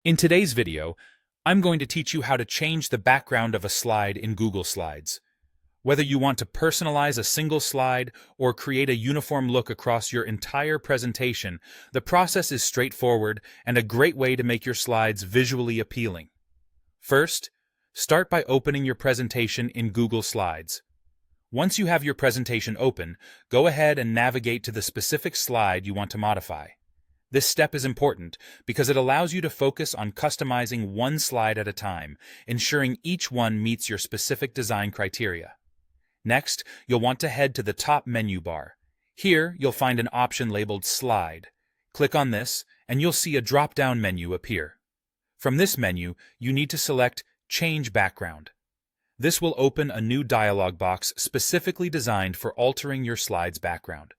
In today's video, I'm going to teach you how to change the background of a slide in Google Slides. Whether you want to personalize a single slide or create a uniform look across your entire presentation, the process is straightforward and a great way to make your slides visually appealing. First, start by opening your presentation in Google Slides. Once you have your presentation open, go ahead and navigate to the specific slide you want to modify. This step is important because it allows you to focus on customizing one slide at a time, ensuring each one meets your specific design criteria. Next, you'll want to head to the top menu bar. Here, you'll find an option labeled Slide. Click on this, and you'll see a drop-down menu appear. From this menu, you need to select Change Background. This will open a new dialog box specifically designed for altering your slide's background.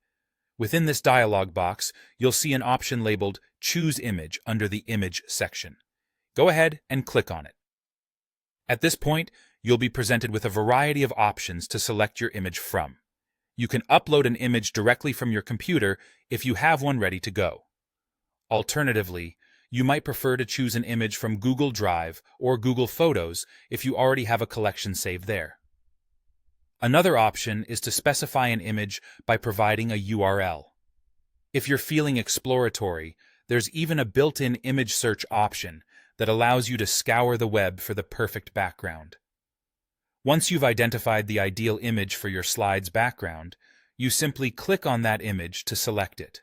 Within this dialog box, you'll see an option labeled Choose Image under the Image section. Go ahead and click on it. At this point, you'll be presented with a variety of options to select your image from. You can upload an image directly from your computer if you have one ready to go. Alternatively, you might prefer to choose an image from Google Drive or Google Photos if you already have a collection saved there. Another option is to specify an image by providing a URL. If you're feeling exploratory, there's even a built-in image search option that allows you to scour the web for the perfect background. Once you've identified the ideal image for your slide's background, you simply click on that image to select it.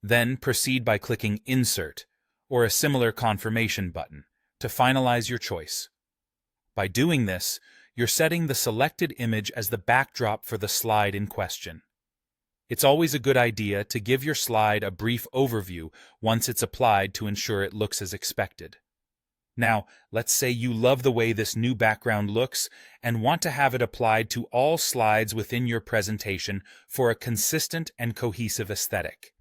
Then proceed by clicking Insert or a similar confirmation button to finalize your choice. By doing this, you're setting the selected image as the backdrop for the slide in question. It's always a good idea to give your slide a brief overview once it's applied to ensure it looks as expected. Now, let's say you love the way this new background looks and want to have it applied to all slides within your presentation for a consistent and cohesive aesthetic.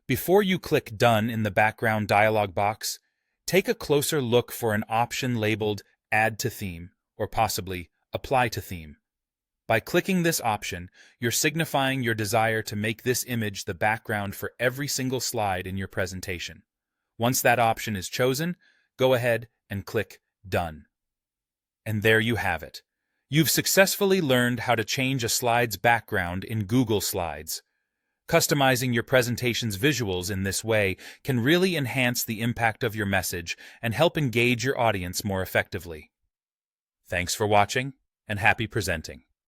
Before you click Done in the background dialog box, take a closer look for an option labeled Add to Theme, or possibly Apply to Theme. By clicking this option, you're signifying your desire to make this image the background for every single slide in your presentation. Once that option is chosen, go ahead and click Done. And there you have it. You've successfully learned how to change a slide's background in Google Slides. Customizing your presentation's visuals in this way can really enhance the impact of your message and help engage your audience more effectively. Thanks for watching, and happy presenting.